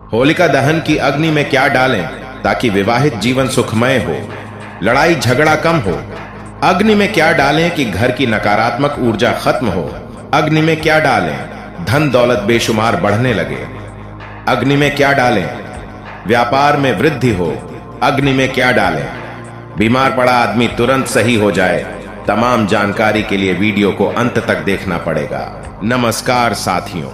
होलिका दहन की अग्नि में क्या डालें ताकि विवाहित जीवन सुखमय हो, लड़ाई झगड़ा कम हो। अग्नि में क्या डालें कि घर की नकारात्मक ऊर्जा खत्म हो। अग्नि में क्या डालें धन दौलत बेशुमार बढ़ने लगे। अग्नि में क्या डालें व्यापार में वृद्धि हो। अग्नि में क्या डालें बीमार पड़ा आदमी तुरंत सही हो जाए। तमाम जानकारी के लिए वीडियो को अंत तक देखना पड़ेगा। नमस्कार साथियों,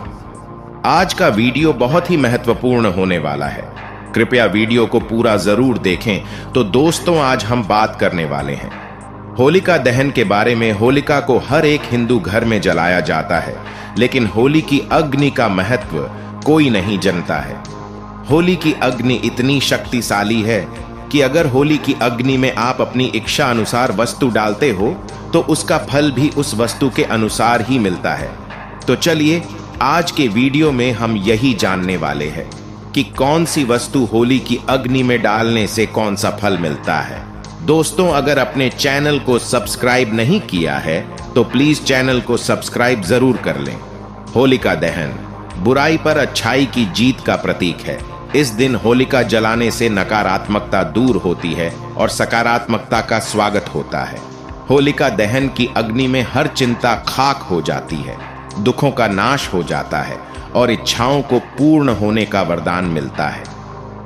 आज का वीडियो बहुत ही महत्वपूर्ण होने वाला है। कृपया वीडियो को पूरा जरूर देखें। तो दोस्तों, आज हम बात करने वाले हैं होलिका दहन के बारे में। होलिका को हर एक हिंदू घर में जलाया जाता है, लेकिन होली की अग्नि का महत्व कोई नहीं जानता है। होली की अग्नि इतनी शक्तिशाली है कि अगर होली की अग्नि में आप अपनी इच्छा अनुसार वस्तु डालते हो तो उसका फल भी उस वस्तु के अनुसार ही मिलता है। तो चलिए, आज के वीडियो में हम यही जानने वाले हैं कि कौन सी वस्तु होली की अग्नि में डालने से कौन सा फल मिलता है। दोस्तों, अगर अपने चैनल को सब्सक्राइब नहीं किया है तो प्लीज चैनल को सब्सक्राइब जरूर कर लें। होलिका दहन बुराई पर अच्छाई की जीत का प्रतीक है। इस दिन होलिका जलाने से नकारात्मकता दूर होती है और सकारात्मकता का स्वागत होता है। होलिका दहन की अग्नि में हर चिंता खाक हो जाती है, दुखों का नाश हो जाता है और इच्छाओं को पूर्ण होने का वरदान मिलता है।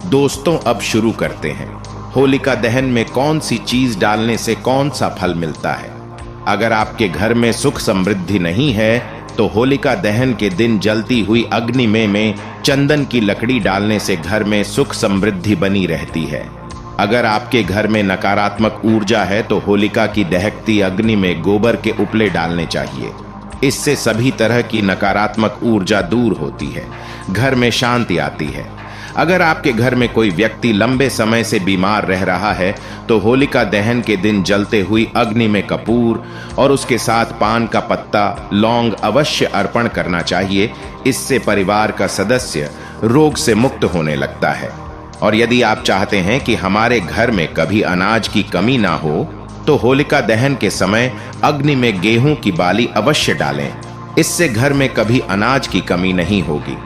दोस्तों, अब शुरू करते हैं। होलिका दहन में कौन सी चीज डालने से कौन सा फल मिलता है। अगर आपके घर में सुख समृद्धि नहीं है तो होलिका दहन के दिन जलती हुई अग्नि में चंदन की लकड़ी डालने से घर में सुख समृद्धि बनी रहती है। अगर आपके घर में नकारात्मक ऊर्जा है तो होलिका की दहकती अग्नि में गोबर के उपले डालने चाहिए। इससे सभी तरह की नकारात्मक ऊर्जा दूर होती है, घर में शांति आती है। अगर आपके घर में कोई व्यक्ति लंबे समय से बीमार रह रहा है तो होलिका दहन के दिन जलते हुई अग्नि में कपूर और उसके साथ पान का पत्ता, लौंग अवश्य अर्पण करना चाहिए। इससे परिवार का सदस्य रोग से मुक्त होने लगता है। और यदि आप चाहते हैं कि हमारे घर में कभी अनाज की कमी ना हो तो होलिका दहन के समय अग्नि में गेहूं की बाली अवश्य डालें। इससे घर में कभी अनाज की कमी नहीं होगी।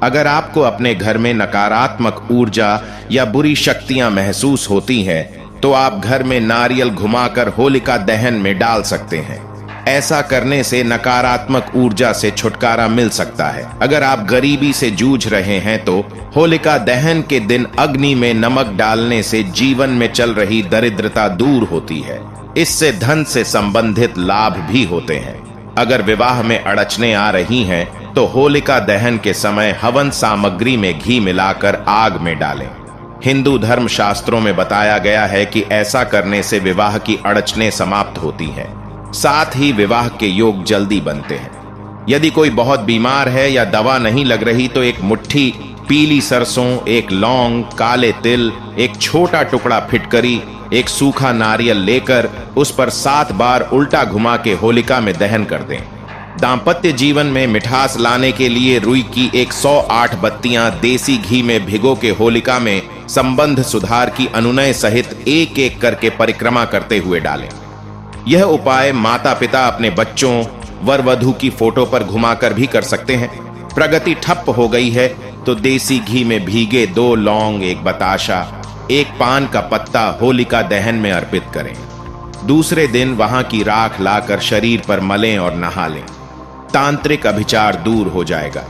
अगर आपको अपने घर में नकारात्मक ऊर्जा या बुरी शक्तियां महसूस होती हैं तो आप घर में नारियल घुमाकर होलिका दहन में डाल सकते हैं। ऐसा करने से नकारात्मक ऊर्जा से छुटकारा मिल सकता है। अगर आप गरीबी से जूझ रहे हैं तो होलिका दहन के दिन अग्नि में नमक डालने से जीवन में चल रही दरिद्रता दूर होती है। इससे धन से संबंधित लाभ भी होते हैं। अगर विवाह में अड़चने आ रही हैं तो होलिका दहन के समय हवन सामग्री में घी मिलाकर आग में डालें। हिंदू धर्म शास्त्रों में बताया गया है कि ऐसा करने से विवाह की अड़चनें समाप्त होती हैं, साथ ही विवाह के योग जल्दी बनते हैं। यदि कोई बहुत बीमार है या दवा नहीं लग रही तो एक मुट्ठी पीली सरसों, एक लौंग, काले तिल, एक छोटा टुकड़ा फिटकरी, एक सूखा नारियल लेकर उस पर 7 बार उल्टा घुमा के होलिका में दहन कर दें। दांपत्य जीवन में मिठास लाने के लिए रुई की 108 बत्तियां देसी घी में भिगो के होलिका में संबंध सुधार की अनुनय सहित एक एक करके परिक्रमा करते हुए डालें। यह उपाय माता पिता अपने बच्चों, वर वधू की फोटो पर घुमाकर भी कर सकते हैं। प्रगति ठप हो गई है तो देसी घी में भीगे 2 लौंग, 1 बताशा, 1 पान का पत्ता होलिका दहन में अर्पित करें। दूसरे दिन वहां की राख लाकर शरीर पर मलें और नहा लें। तांत्रिक अभिचार दूर हो जाएगा।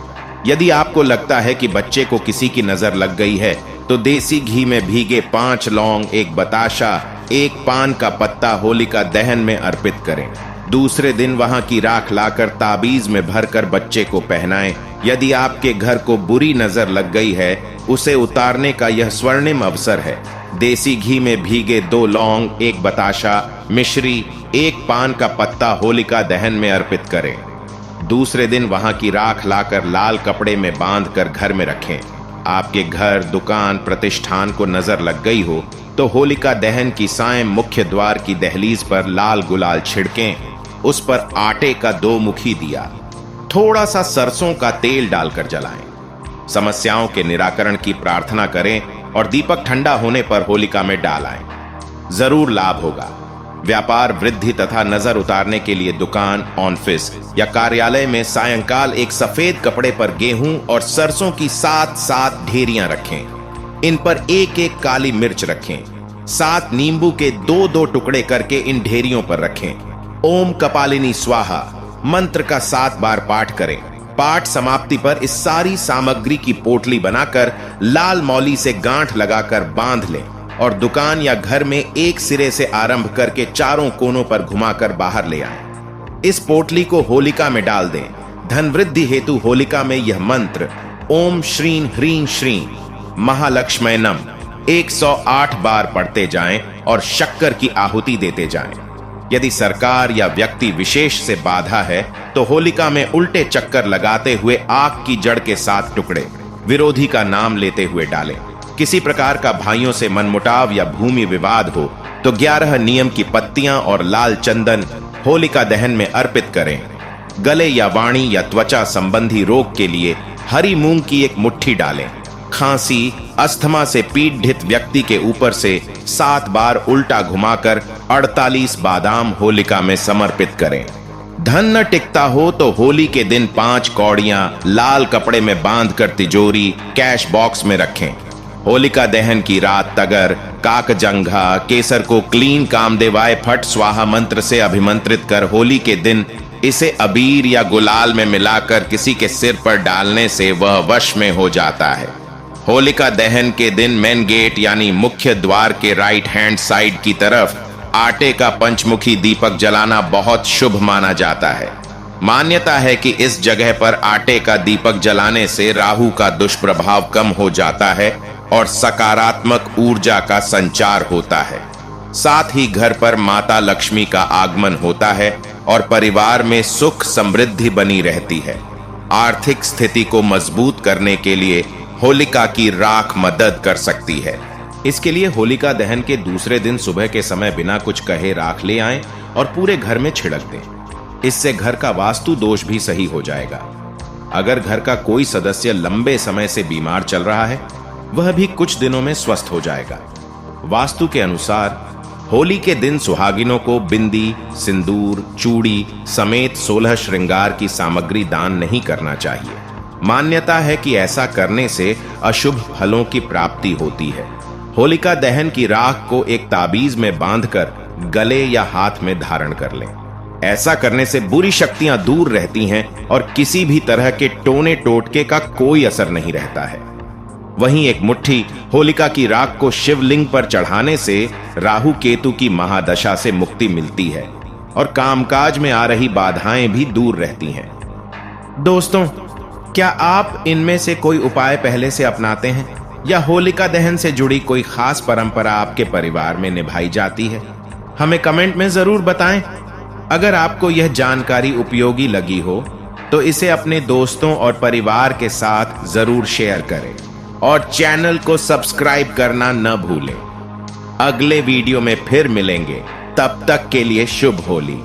यदि आपको लगता है कि बच्चे को किसी की नजर लग गई है तो देसी घी में भीगे 5 लौंग, 1 बताशा, 1 पान का पत्ता होलिका दहन में अर्पित करें। दूसरे दिन वहां की राख लाकर ताबीज में भरकर बच्चे को पहनाएं। यदि आपके घर को बुरी नजर लग गई है, उसे उतारने का यह स्वर्णिम अवसर है। देसी घी में भीगे 2 लौंग, 1 बताशा, मिश्री, 1 पान का पत्ता होलिका दहन में अर्पित करें। दूसरे दिन वहां की राख लाकर लाल कपड़े में बांधकर घर में रखें। आपके घर, दुकान, प्रतिष्ठान को नजर लग गई हो तो होलिका दहन की सायं मुख्य द्वार की दहलीज पर लाल गुलाल छिड़कें। उस पर आटे का 2 मुखी दिया, थोड़ा सा सरसों का तेल डालकर जलाएं। समस्याओं के निराकरण की प्रार्थना करें और दीपक ठंडा होने पर होलिका में डाल आएं। जरूर लाभ होगा। व्यापार वृद्धि तथा नजर उतारने के लिए दुकान, ऑफिस या कार्यालय में सायंकाल एक सफेद कपड़े पर गेहूं और सरसों की 7-7 ढेरियां रखें। इन पर एक एक काली मिर्च रखें। 7 नींबू के 2-2 टुकड़े करके इन ढेरियों पर रखें। ओम कपालिनी स्वाहा मंत्र का 7 बार पाठ करें। पाठ समाप्ति पर इस सारी सामग्री की पोटली बनाकर लाल मौली से गांठ लगाकर बांध लें और दुकान या घर में एक सिरे से आरंभ करके चारों कोनों पर घुमाकर बाहर ले आएं। इस पोटली को होलिका में डाल दें। धन वृद्धि हेतु होलिका में यह मंत्र ओम श्रीं ह्रीं श्रीं महालक्ष्मणम 108 बार पढ़ते जाएं और शक्कर की आहुति देते जाएं। यदि सरकार या व्यक्ति विशेष से बाधा है तो होलिका में उल्टे चक्कर लगाते हुए आग की जड़ के 7 टुकड़े विरोधी का नाम लेते हुए डालें। किसी प्रकार का भाइयों से मनमुटाव या भूमि विवाद हो तो 11 नीम की पत्तियां और लाल चंदन होलिका दहन में अर्पित करें। गले या वाणी या त्वचा संबंधी रोग के लिए हरी मूंग की एक मुट्ठी डालें। खांसी, अस्थमा से पीड़ित व्यक्ति के ऊपर से 7 बार उल्टा घुमाकर 48 बादाम होलिका में समर्पित करें। धन न टिकता हो तो होली के दिन 5 कौड़ियां लाल कपड़े में बांधकर तिजोरी, कैश बॉक्स में रखें। होलिका दहन की रात तगर, काकजंघा, केसर को क्लीन कामदेवाय फट स्वाहा मंत्र से अभिमंत्रित कर होली के दिन इसे अबीर या गुलाल में मिलाकर किसी के सिर पर डालने से वह वश में हो जाता है। होलिका दहन के दिन मेन गेट यानी मुख्य द्वार के राइट हैंड साइड की तरफ आटे का पंचमुखी दीपक जलाना बहुत शुभ माना जाता है। मान्यता है कि इस जगह पर आटे का दीपक जलाने से राहु का दुष्प्रभाव कम हो जाता है और सकारात्मक ऊर्जा का संचार होता है। साथ ही घर पर माता लक्ष्मी का आगमन होता है और परिवार में सुख समृद्धि बनी रहती है। आर्थिक स्थिति को मजबूत करने के लिए होलिका की राख मदद कर सकती है। इसके लिए होलिका दहन के दूसरे दिन सुबह के समय बिना कुछ कहे राख ले आएं और पूरे घर में छिड़क दें। इससे घर का वास्तु दोष भी सही हो जाएगा। अगर घर का कोई सदस्य लंबे समय से बीमार चल रहा है वह भी कुछ दिनों में स्वस्थ हो जाएगा। वास्तु के अनुसार होली के दिन सुहागिनों को बिंदी, सिंदूर, चूड़ी समेत 16 श्रृंगार की सामग्री दान नहीं करना चाहिए। मान्यता है कि ऐसा करने से अशुभ फलों की प्राप्ति होती है। होलिका दहन की राख को एक ताबीज में बांधकर गले या हाथ में धारण कर लें। ऐसा करने से बुरी शक्तियां दूर रहती हैं और किसी भी तरह के टोने टोटके का कोई असर नहीं रहता है। वहीं एक मुट्ठी होलिका की राख को शिवलिंग पर चढ़ाने से राहु केतु की महादशा से मुक्ति मिलती है और कामकाज में आ रही बाधाएं भी दूर रहती हैं। दोस्तों, क्या आप इनमें से कोई उपाय पहले से अपनाते हैं या होलिका दहन से जुड़ी कोई खास परंपरा आपके परिवार में निभाई जाती है? हमें कमेंट में जरूर बताएं। अगर आपको यह जानकारी उपयोगी लगी हो तो इसे अपने दोस्तों और परिवार के साथ जरूर शेयर करें और चैनल को सब्सक्राइब करना न भूलें। अगले वीडियो में फिर मिलेंगे, तब तक के लिए शुभ होली।